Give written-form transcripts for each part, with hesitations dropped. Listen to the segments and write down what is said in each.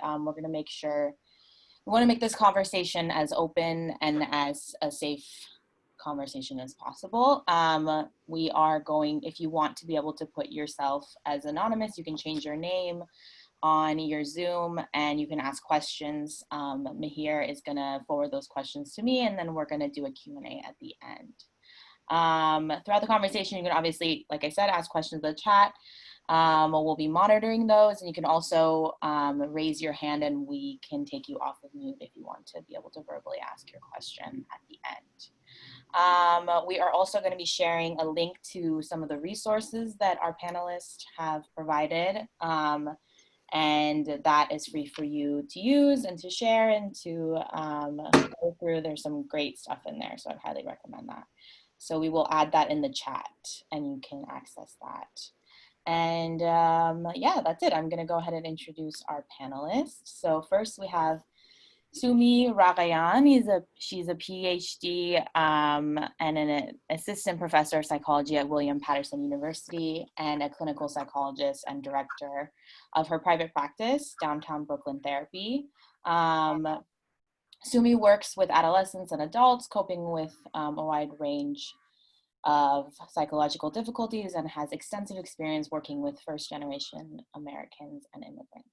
and we're going to make sure, we want to make this conversation as open and as a safe conversation as possible. We are going, if you want to be able to put yourself as anonymous, you can change your name on your Zoom and you can ask questions. Mahir is going to forward those questions to me, and then we're going to do a Q&A at the end. Throughout the conversation, you can obviously, like I said, ask questions in the chat. We'll be monitoring those, and you can also raise your hand and we can take you off of mute if you want to be able to verbally ask your question at the end. We are also going to be sharing a link to some of the resources that our panelists have provided, and that is free for you to use and to share and to go through. There's some great stuff in there, so I'd highly recommend that. So we will add that in the chat and you can access that. And yeah, that's it. I'm going to go ahead and introduce our panelists. So first we have Sumi Raghavan. She's a PhD and an assistant professor of psychology at William Paterson University and a clinical psychologist and director of her private practice, Downtown Brooklyn Therapy. Sumi works with adolescents and adults coping with a wide range of psychological difficulties and has extensive experience working with first-generation Americans and immigrants.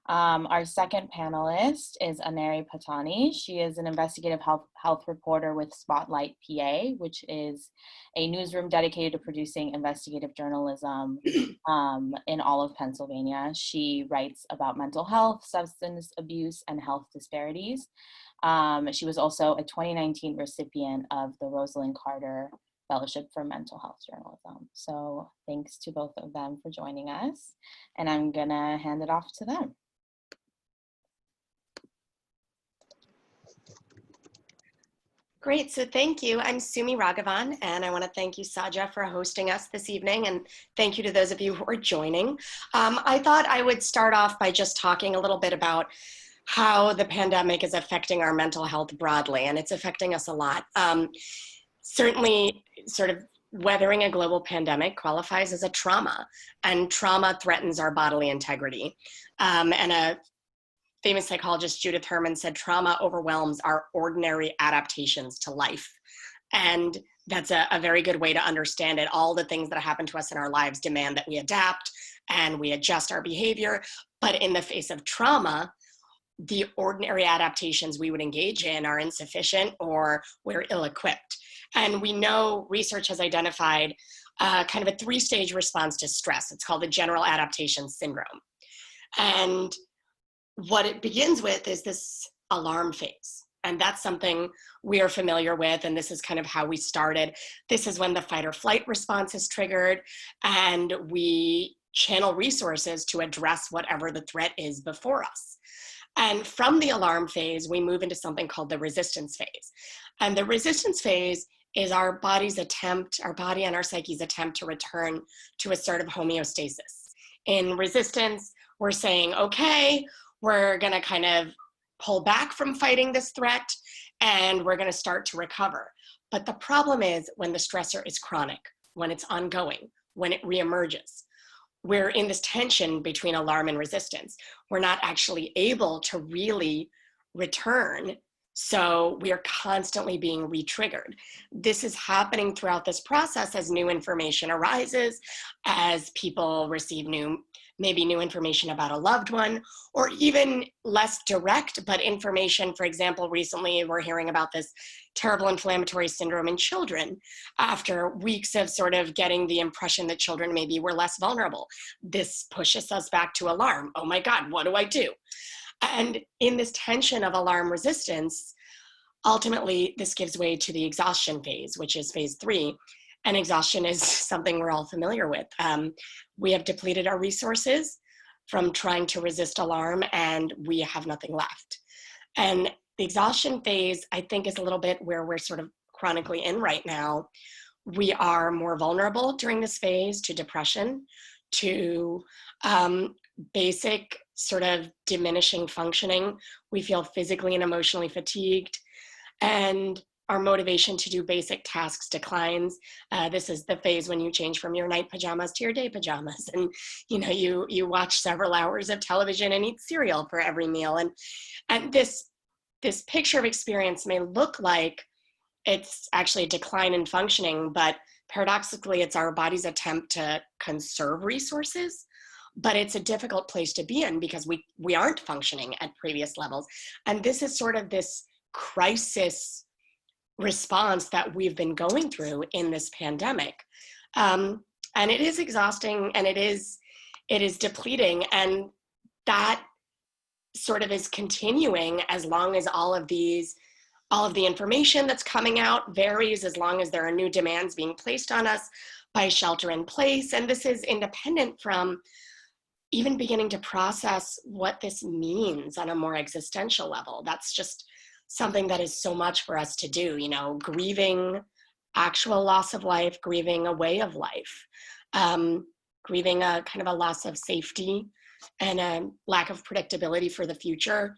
Our second panelist is Aneri Patani. She is an investigative health reporter with Spotlight PA, which is a newsroom dedicated to producing investigative journalism in all of Pennsylvania. She writes about mental health, substance abuse, and health disparities. She was also a 2019 recipient of the Rosalynn Fellowship for Mental Health Journalism. So thanks to both of them for joining us, and I'm gonna hand it off to them. Great, so thank you. I'm Sumi Raghavan, and I want to thank you, SAJA, for hosting us this evening, and thank you to those of you who are joining. I thought I would start off by just talking a little bit about how the pandemic is affecting our mental health broadly, and it's affecting us a lot. Certainly, sort of weathering a global pandemic qualifies as a trauma, and trauma threatens our bodily integrity. And a famous psychologist, Judith Herman, said trauma overwhelms our ordinary adaptations to life. And that's a very good way to understand it. All the things that happen to us in our lives demand that we adapt and we adjust our behavior. But in the face of trauma, the ordinary adaptations we would engage in are insufficient or we're ill-equipped. And we know research has identified kind of a three-stage response to stress. It's called the general adaptation syndrome. And what it begins with is this alarm phase. And that's something we are familiar with, and this is kind of how we started. This is when the fight or flight response is triggered, and we channel resources to address whatever the threat is before us. And from the alarm phase, we move into something called the resistance phase. And the resistance phase is our body's attempt, our body and our psyche's attempt to return to a sort of homeostasis. In resistance, we're saying, okay, we're gonna kind of pull back from fighting this threat and we're gonna start to recover. But the problem is when the stressor is chronic, when it's ongoing, when it reemerges. We're in this tension between alarm and resistance. We're not actually able to really return, so we are constantly being re-triggered. This is happening throughout this process as new information arises, as people receive maybe new information about a loved one, or even less direct, but information. For example, recently we're hearing about this terrible inflammatory syndrome in children after weeks of sort of getting the impression that children maybe were less vulnerable. This pushes us back to alarm. Oh my God, what do I do? And in this tension of alarm resistance, ultimately this gives way to the exhaustion phase, which is phase 3. And exhaustion is something we're all familiar with. We have depleted our resources from trying to resist alarm, and we have nothing left. And the exhaustion phase, I think, is a little bit where we're sort of chronically in right now. We are more vulnerable during this phase to depression, to basic sort of diminishing functioning. We feel physically and emotionally fatigued, and our motivation to do basic tasks declines. This is the phase when you change from your night pajamas to your day pajamas, and you watch several hours of television and eat cereal for every meal. And this picture of experience may look like it's actually a decline in functioning, but paradoxically, it's our body's attempt to conserve resources. But it's a difficult place to be in because we aren't functioning at previous levels. And this is sort of this crisis response that we've been going through in this pandemic. And it is exhausting, and it is depleting, and that sort of is continuing as long as all of the information that's coming out varies, as long as there are new demands being placed on us by shelter in place. And this is independent from even beginning to process what this means on a more existential level. That's just something that is so much for us to do, grieving actual loss of life, grieving a way of life, grieving a kind of a loss of safety and a lack of predictability for the future,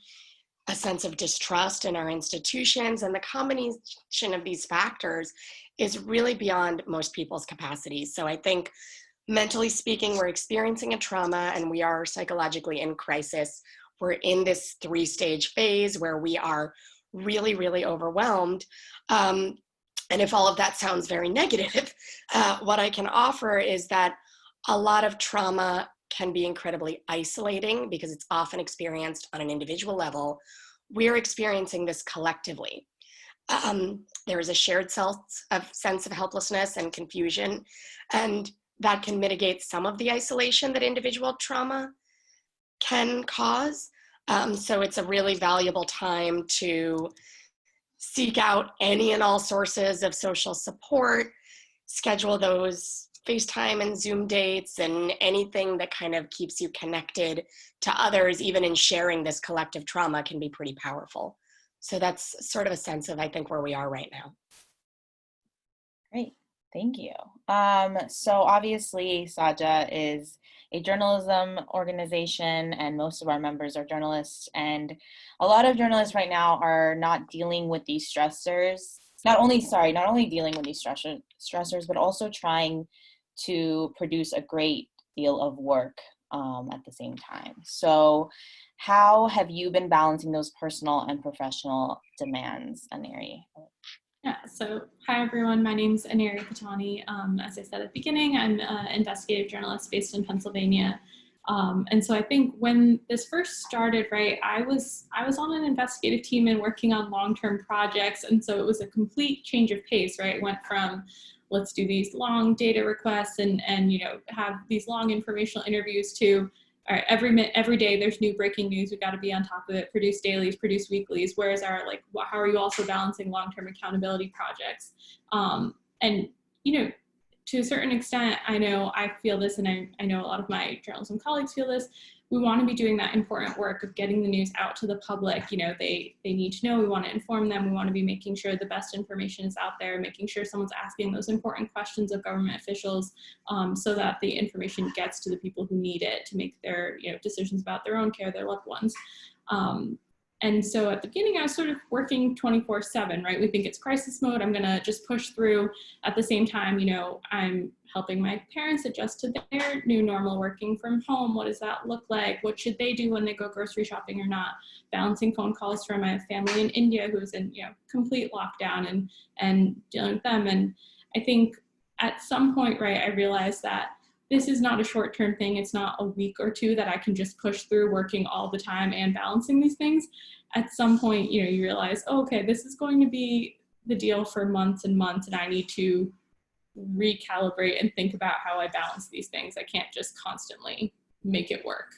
a sense of distrust in our institutions. And the combination of these factors is really beyond most people's capacities. So I think, mentally speaking, we're experiencing a trauma and we are psychologically in crisis. We're in this 3-stage phase where we are really, really overwhelmed. And if all of that sounds very negative, what I can offer is that a lot of trauma can be incredibly isolating because it's often experienced on an individual level. We're experiencing this collectively. There is a shared sense of helplessness and confusion, and that can mitigate some of the isolation that individual trauma can cause. So it's a really valuable time to seek out any and all sources of social support, schedule those FaceTime and Zoom dates, and anything that kind of keeps you connected to others, even in sharing this collective trauma, can be pretty powerful. So that's sort of a sense of, I think, where we are right now. Great, thank you. So obviously SAJA is a journalism organization, and most of our members are journalists, and a lot of journalists right now are not dealing with these stressors, not only dealing with these stressors, but also trying to produce a great deal of work at the same time. So how have you been balancing those personal and professional demands, Aneri? Yeah, so hi everyone, my name's Aneri Patani. As I said at the beginning, I'm an investigative journalist based in Pennsylvania. And so I think when this first started, right, I was on an investigative team and working on long-term projects. And so it was a complete change of pace, right? It went from let's do these long data requests and have these long informational interviews to, all right, every day there's new breaking news. We've got to be on top of it, produce dailies, produce weeklies. Whereas how are you also balancing long-term accountability projects? And, to a certain extent, I know I feel this, and I know a lot of my journalism colleagues feel this. We want to be doing that important work of getting the news out to the public. They need to know. We want to inform them. We want to be making sure the best information is out there, making sure someone's asking those important questions of government officials, so that the information gets to the people who need it to make their decisions about their own care, their loved ones. And so at the beginning, I was sort of working 24/7, right? We think it's crisis mode. I'm going to just push through. At the same time, I'm helping my parents adjust to their new normal, working from home. What does that look like? What should they do when they go grocery shopping or not? Balancing phone calls from my family in India who's in complete lockdown and dealing with them. And I think at some point, right, I realized that this is not a short-term thing. It's not a week or two that I can just push through working all the time and balancing these things. At some point, you realize, oh, okay, this is going to be the deal for months and months, and I need to recalibrate and think about how I balance these things. I can't just constantly make it work.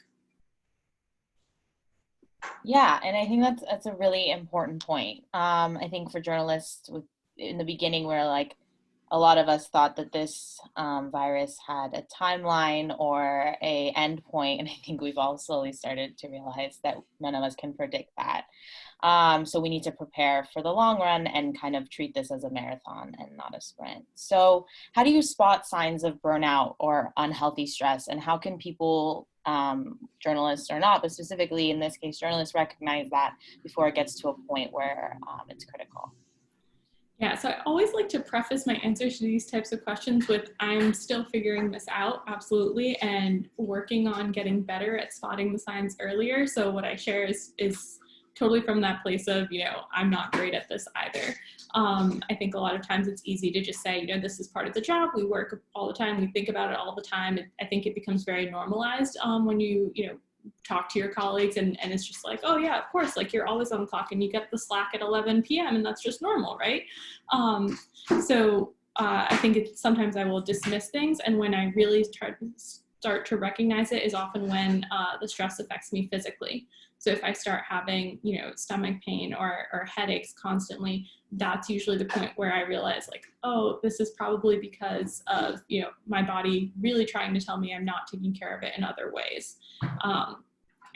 Yeah, and I think that's a really important point. I think for journalists, in the beginning, where a lot of us thought that this virus had a timeline or a end point, and I think we've all slowly started to realize that none of us can predict that. So we need to prepare for the long run and kind of treat this as a marathon and not a sprint. So how do you spot signs of burnout or unhealthy stress, and how can people, journalists or not, but specifically in this case, journalists, recognize that before it gets to a point where it's critical? Yeah, so I always like to preface my answers to these types of questions with, I'm still figuring this out, absolutely, and working on getting better at spotting the signs earlier. So what I share is totally from that place of, I'm not great at this either. I think a lot of times it's easy to just say, this is part of the job. We work all the time. We think about it all the time. I think it becomes very normalized when you talk to your colleagues and it's just like, oh yeah, of course, like you're always on the clock and you get the Slack at 11 p.m. and that's just normal, right? I think sometimes I will dismiss things, and when I really start to recognize it is often when the stress affects me physically. So if I start having, stomach pain or headaches constantly, that's usually the point where I realize like, oh, this is probably because of, my body really trying to tell me I'm not taking care of it in other ways.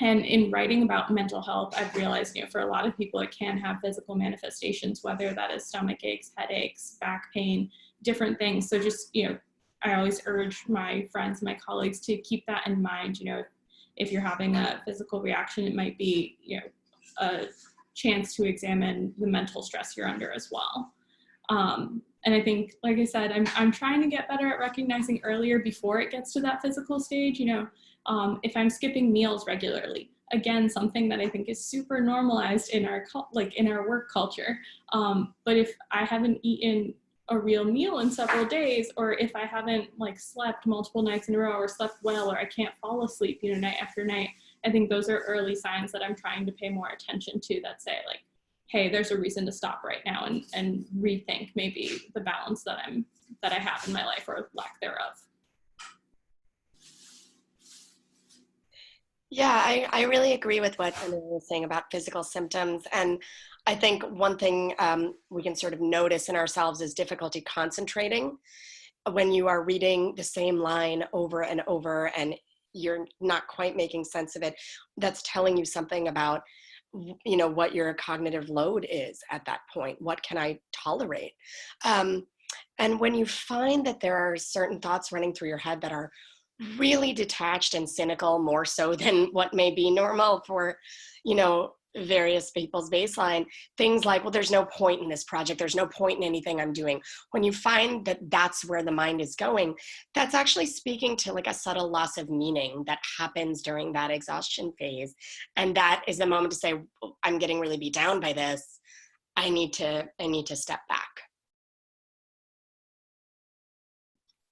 And in writing about mental health, I've realized, for a lot of people, it can have physical manifestations, whether that is stomach aches, headaches, back pain, different things. So just, I always urge my friends, my colleagues to keep that in mind. If you're having a physical reaction, it might be, a chance to examine the mental stress you're under as well. And I think, like I said, I'm trying to get better at recognizing earlier before it gets to that physical stage. If I'm skipping meals regularly, again, something that I think is super normalized in our work culture. But if I haven't eaten a real meal in several days, or if I haven't slept multiple nights in a row or slept well, or I can't fall asleep, night after night, I think those are early signs that I'm trying to pay more attention to that say like, hey, there's a reason to stop right now and rethink maybe the balance that I have in my life or lack thereof. Yeah, I really agree with what Aneri was saying about physical symptoms. And I think one thing we can sort of notice in ourselves is difficulty concentrating when you are reading the same line over and over and you're not quite making sense of it. That's telling you something about, what your cognitive load is at that point. What can I tolerate? And when you find that there are certain thoughts running through your head that are really detached and cynical, more so than what may be normal for, various people's baseline, things like, well, there's no point in this project. There's no point in anything I'm doing. When you find that that's where the mind is going, that's actually speaking to like a subtle loss of meaning that happens during that exhaustion phase. And that is the moment to say, I'm getting really beat down by this. I need to step back.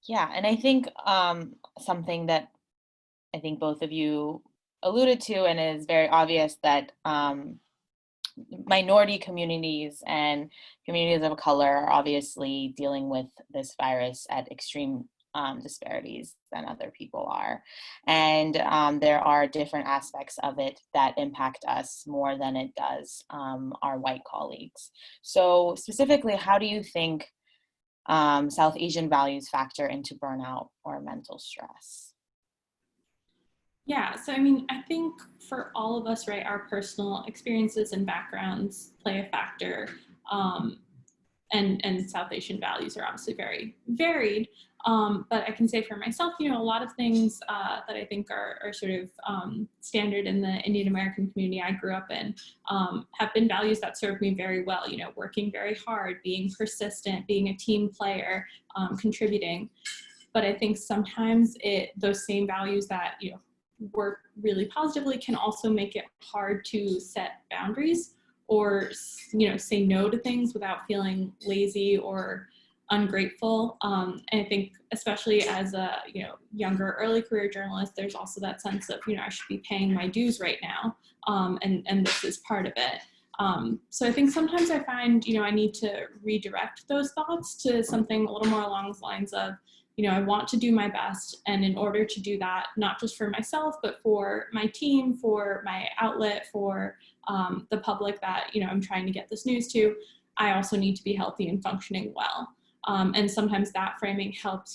Yeah, and I think something that I think both of you alluded to and is very obvious that minority communities and communities of color are obviously dealing with this virus at extreme disparities than other people are. And there are different aspects of it that impact us more than it does our white colleagues. So specifically, how do you think South Asian values factor into burnout or mental stress? Yeah, so I think for all of us, right, our personal experiences and backgrounds play a factor. And South Asian values are obviously very varied. But I can say for myself, a lot of things that I think are sort of standard in the Indian American community I grew up in have been values that served me very well, working very hard, being persistent, being a team player, contributing. But I think sometimes those same values that, work really positively can also make it hard to set boundaries or, say no to things without feeling lazy or ungrateful. And I think especially as a, younger early career journalist, there's also that sense of, I should be paying my dues right now. And this is part of it. So I think sometimes I find, I need to redirect those thoughts to something a little more along the lines of, I want to do my best. And in order to do that, not just for myself, but for my team, for my outlet, for the public that, I'm trying to get this news to, I also need to be healthy and functioning well. And sometimes that framing helps,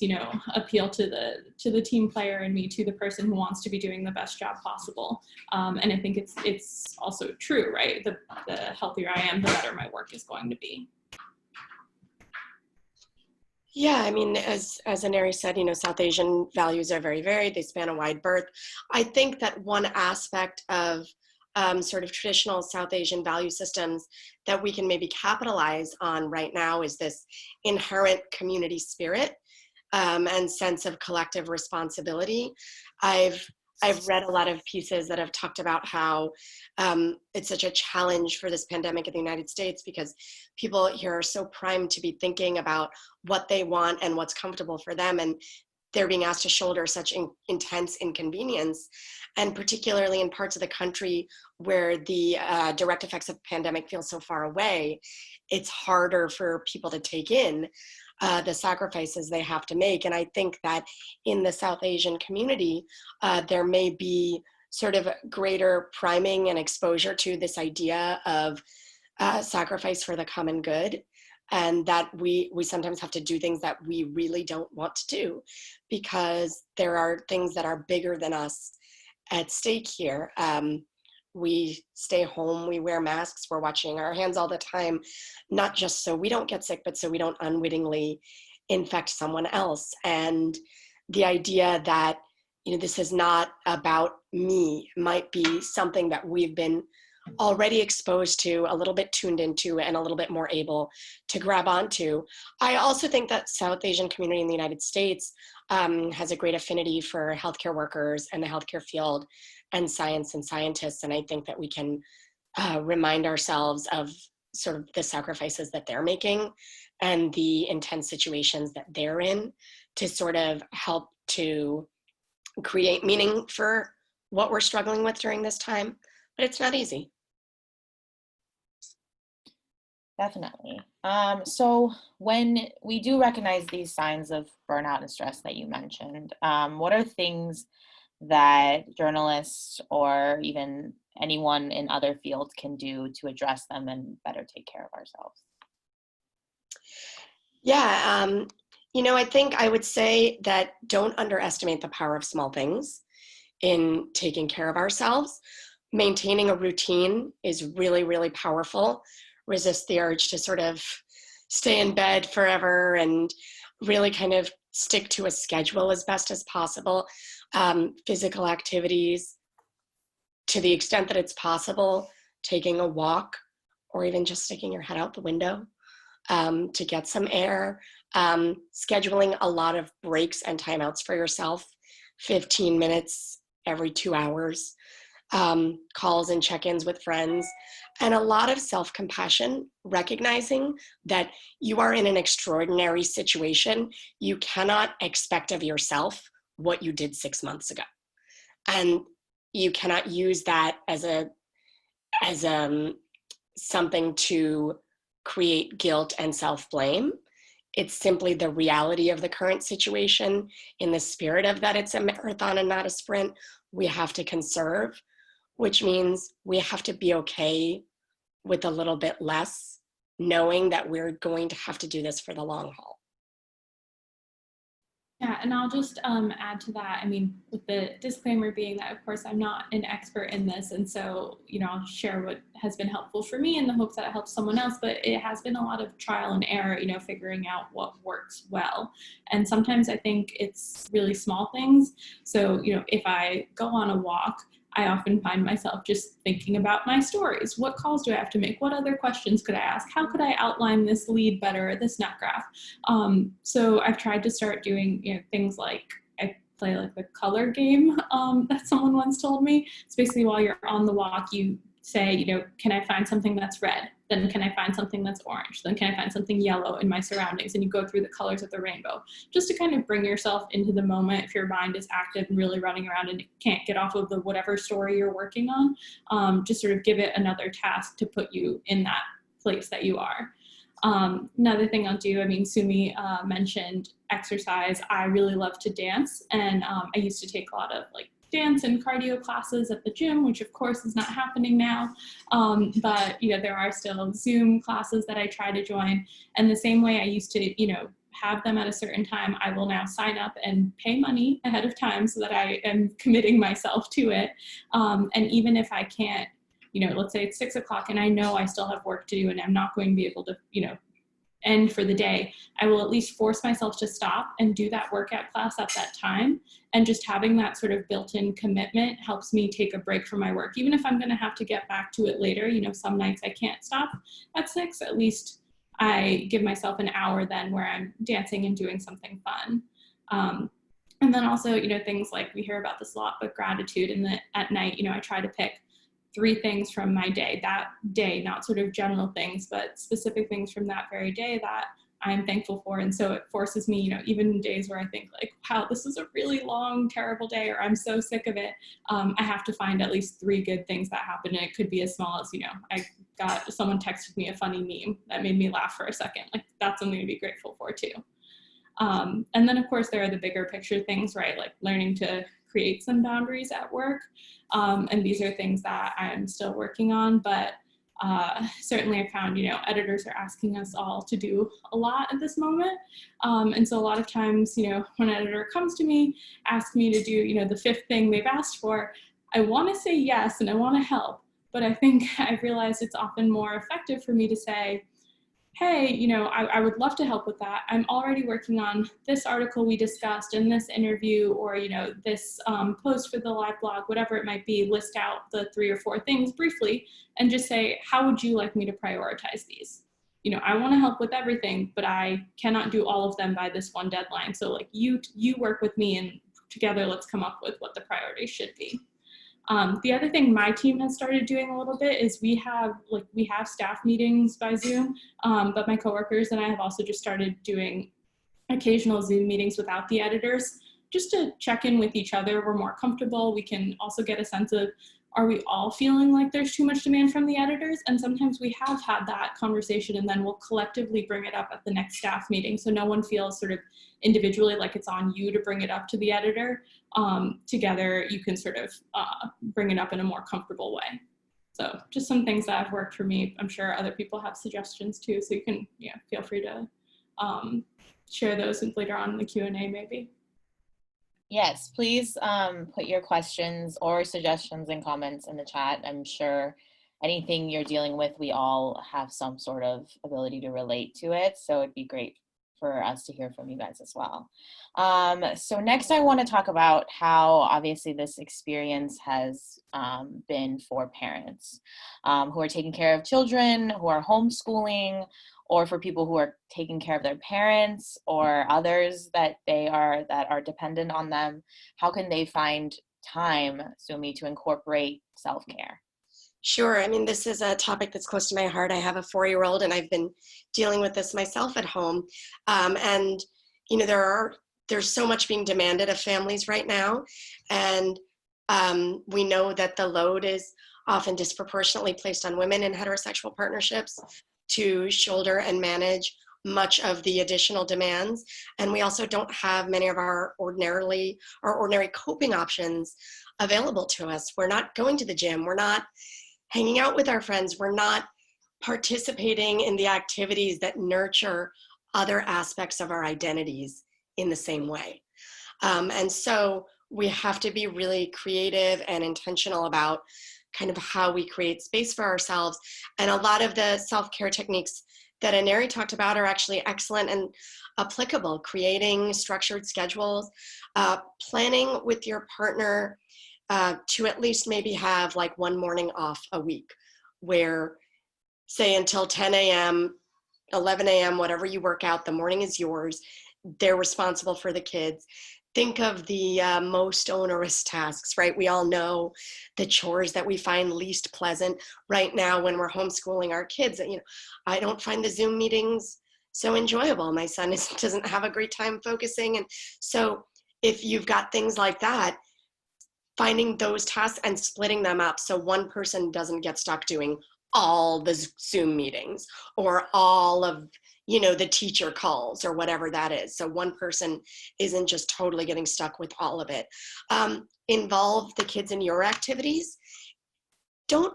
appeal to the team player and me, to the person who wants to be doing the best job possible. And I think it's also true, right? The healthier I am, the better my work is going to be. Yeah, as Aneri said, South Asian values are very varied. They span a wide berth. I think that one aspect of sort of traditional South Asian value systems that we can maybe capitalize on right now is this inherent community spirit and sense of collective responsibility. I've read a lot of pieces that have talked about how it's such a challenge for this pandemic in the United States because people here are so primed to be thinking about what they want and what's comfortable for them, and they're being asked to shoulder such intense inconvenience, and particularly in parts of the country where the direct effects of the pandemic feel so far away, it's harder for people to take in the sacrifices they have to make. And I think that in the South Asian community, there may be sort of greater priming and exposure to this idea of sacrifice for the common good, and that we sometimes have to do things that we really don't want to do because there are things that are bigger than us at stake here. We stay home, we wear masks, we're washing our hands all the time, not just so we don't get sick, but so we don't unwittingly infect someone else. And the idea that, you know, this is not about me might be something that we've been already exposed to, a little bit tuned into, and a little bit more able to grab onto. I also think that South Asian community in the United States has a great affinity for healthcare workers and the healthcare field and science and scientists. And I think that we can remind ourselves of sort of the sacrifices that they're making and the intense situations that they're in to sort of help to create meaning for what we're struggling with during this time. But it's not easy. Definitely. So when we do recognize these signs of burnout and stress that you mentioned, what are things that journalists or even anyone in other fields can do to address them and better take care of ourselves? Yeah, you know, I think I would say that don't underestimate the power of small things in taking care of ourselves. Maintaining a routine is really, really powerful. Resist the urge to sort of stay in bed forever and really kind of stick to a schedule as best as possible. Physical activities, to the extent that it's possible, taking a walk or even just sticking your head out the window to get some air, scheduling a lot of breaks and timeouts for yourself, 15 minutes every 2 hours, calls and check-ins with friends, and a lot of self-compassion, recognizing that you are in an extraordinary situation. You cannot expect of yourself what you did 6 months ago. And you cannot use that as something to create guilt and self-blame. It's simply the reality of the current situation. In the spirit of that, it's a marathon and not a sprint. We have to conserve, which means we have to be okay with a little bit less, knowing that we're going to have to do this for the long haul. Yeah, and I'll just add to that. I mean, with the disclaimer being that, of course, I'm not an expert in this. And so, you know, I'll share what has been helpful for me in the hopes that it helps someone else. But it has been a lot of trial and error, you know, figuring out what works well. And sometimes I think it's really small things. So, you know, if I go on a walk, I often find myself just thinking about my stories. What calls do I have to make? What other questions could I ask? How could I outline this lead better, this nut graph? So I've tried to start doing, you know, things like I play like the color game that someone once told me. It's basically while you're on the walk, you say, you know, can I find something that's red? Then can I find something that's orange? Then can I find something yellow in my surroundings? And you go through the colors of the rainbow, just to kind of bring yourself into the moment if your mind is active and really running around and can't get off of the whatever story you're working on. Just sort of give it another task to put you in that place that you are. Another thing I'll do, I mean, Sumi mentioned exercise. I really love to dance, and I used to take a lot of like dance and cardio classes at the gym, which of course is not happening now. But, you know, there are still Zoom classes that I try to join. And the same way I used to, you know, have them at a certain time, I will now sign up and pay money ahead of time so that I am committing myself to it. And even if I can't, you know, let's say it's 6 o'clock and I know I still have work to do and I'm not going to be able to, you know, end for the day, I will at least force myself to stop and do that workout class at that time. And just having that sort of built-in commitment helps me take a break from my work. Even if I'm going to have to get back to it later, you know, some nights I can't stop at 6, at least I give myself an hour then where I'm dancing and doing something fun. And then also, you know, things like, we hear about this a lot, but gratitude. And at night, you know, I try to pick 3 things from my day, that day, not sort of general things, but specific things from that very day that I'm thankful for. And so it forces me, you know, even days where I think like, wow, this is a really long, terrible day, or I'm so sick of it, I have to find at least 3 good things that happen. And it could be as small as, you know, someone texted me a funny meme that made me laugh for a second. Like, that's something to be grateful for too. And then of course there are the bigger picture things, right? Like learning to create some boundaries at work. And these are things that I'm still working on, but certainly I found, you know, editors are asking us all to do a lot at this moment. And so a lot of times, you know, when an editor comes to me, asks me to do, you know, the 5th thing they've asked for, I want to say yes and I want to help, but I think I've realized it's often more effective for me to say, hey, you know, I would love to help with that. I'm already working on this article we discussed in this interview, or, you know, this post for the live blog, whatever it might be, list out the 3 or 4 things briefly and just say, how would you like me to prioritize these? You know, I want to help with everything, but I cannot do all of them by this one deadline. So like you work with me and together let's come up with what the priorities should be. The other thing my team has started doing a little bit is we have staff meetings by Zoom, but my coworkers and I have also just started doing occasional Zoom meetings without the editors, just to check in with each other. We're more comfortable. We can also get a sense of, are we all feeling like there's too much demand from the editors? And sometimes we have had that conversation and then we'll collectively bring it up at the next staff meeting. So no one feels sort of individually like it's on you to bring it up to the editor. Together you can sort of bring it up in a more comfortable way. So just some things that have worked for me. I'm sure other people have suggestions too. So you can feel free to share those later on in the Q&A maybe. Yes, please put your questions or suggestions and comments in the chat. I'm sure anything you're dealing with, we all have some sort of ability to relate to it. So it'd be great for us to hear from you guys as well. So next I want to talk about how obviously this experience has been for parents who are taking care of children, who are homeschooling, or for people who are taking care of their parents or others that are dependent on them. How can they find time, Sumi, to incorporate self-care? Sure. I mean, this is a topic that's close to my heart. I have a 4-year-old and I've been dealing with this myself at home. And, you know, there's so much being demanded of families right now. And we know that the load is often disproportionately placed on women in heterosexual partnerships to shoulder and manage much of the additional demands. And we also don't have many of our ordinary coping options available to us. We're not going to the gym. We're not hanging out with our friends. We're not participating in the activities that nurture other aspects of our identities in the same way. And so we have to be really creative and intentional about kind of how we create space for ourselves. And a lot of the self-care techniques that Aneri talked about are actually excellent and applicable. Creating structured schedules, planning with your partner to at least maybe have like one morning off a week where, say, until 10 a.m., 11 a.m., whatever you work out, the morning is yours. They're responsible for the kids. Think of the most onerous tasks, right? We all know the chores that we find least pleasant right now when we're homeschooling our kids. You know, I don't find the Zoom meetings so enjoyable. My son doesn't have a great time focusing. And so if you've got things like that, finding those tasks and splitting them up so one person doesn't get stuck doing all the Zoom meetings or all of, you know, the teacher calls or whatever that is. So one person isn't just totally getting stuck with all of it. Involve the kids in your activities. Don't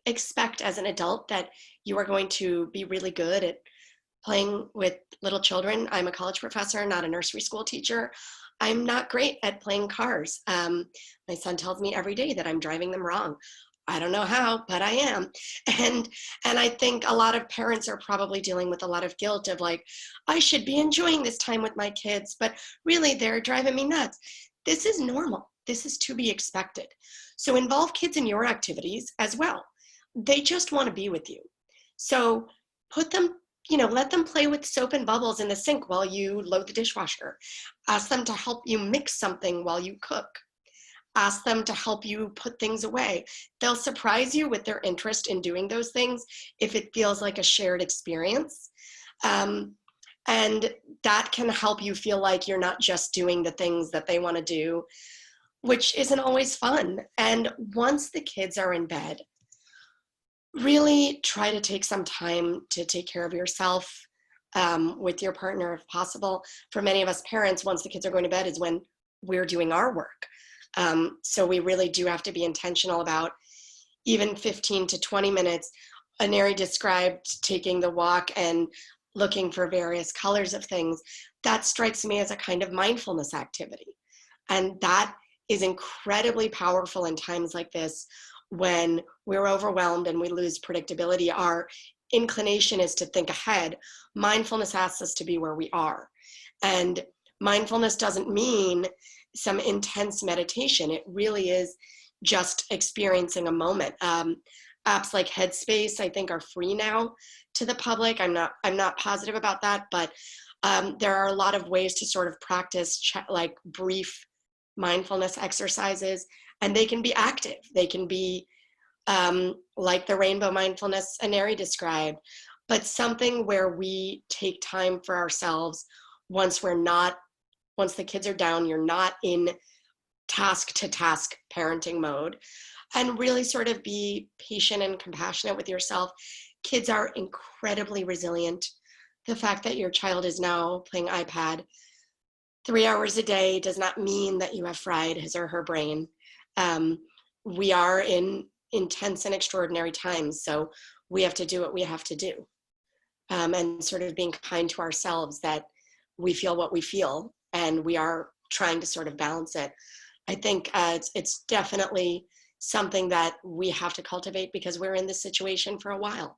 expect as an adult that you are going to be really good at playing with little children. I'm a college professor, not a nursery school teacher. I'm not great at playing cars. My son tells me every day that I'm driving them wrong. I don't know how, but I am. And I think a lot of parents are probably dealing with a lot of guilt of like, I should be enjoying this time with my kids, but really they're driving me nuts. This is normal. This is to be expected. So involve kids in your activities as well. They just want to be with you. So put them, let them play with soap and bubbles in the sink while you load the dishwasher. Ask them to help you mix something while you cook. Ask them to help you put things away. They'll surprise you with their interest in doing those things if it feels like a shared experience. And that can help you feel like you're not just doing the things that they want to do, which isn't always fun. And once the kids are in bed, really try to take some time to take care of yourself with your partner if possible. For many of us parents, once the kids are going to bed is when we're doing our work. So we really do have to be intentional about even 15 to 20 minutes. Aneri described taking the walk and looking for various colors of things. That strikes me as a kind of mindfulness activity. And that is incredibly powerful in times like this when we're overwhelmed and we lose predictability. Our inclination is to think ahead. Mindfulness asks us to be where we are. And mindfulness doesn't mean some intense meditation. It really is just experiencing a moment. Apps like Headspace, I think, are free now to the public. I'm not positive about that, but there are a lot of ways to sort of practice like brief mindfulness exercises, and they can be active. They can be like the rainbow mindfulness Aneri described, but something where we take time for ourselves once the kids are down, you're not in task to task parenting mode, and really sort of be patient and compassionate with yourself. Kids are incredibly resilient. The fact that your child is now playing iPad 3 hours a day does not mean that you have fried his or her brain. We are in intense and extraordinary times, so we have to do what we have to do. And sort of being kind to ourselves that we feel what we feel, and we are trying to sort of balance it. I think it's definitely something that we have to cultivate because we're in this situation for a while.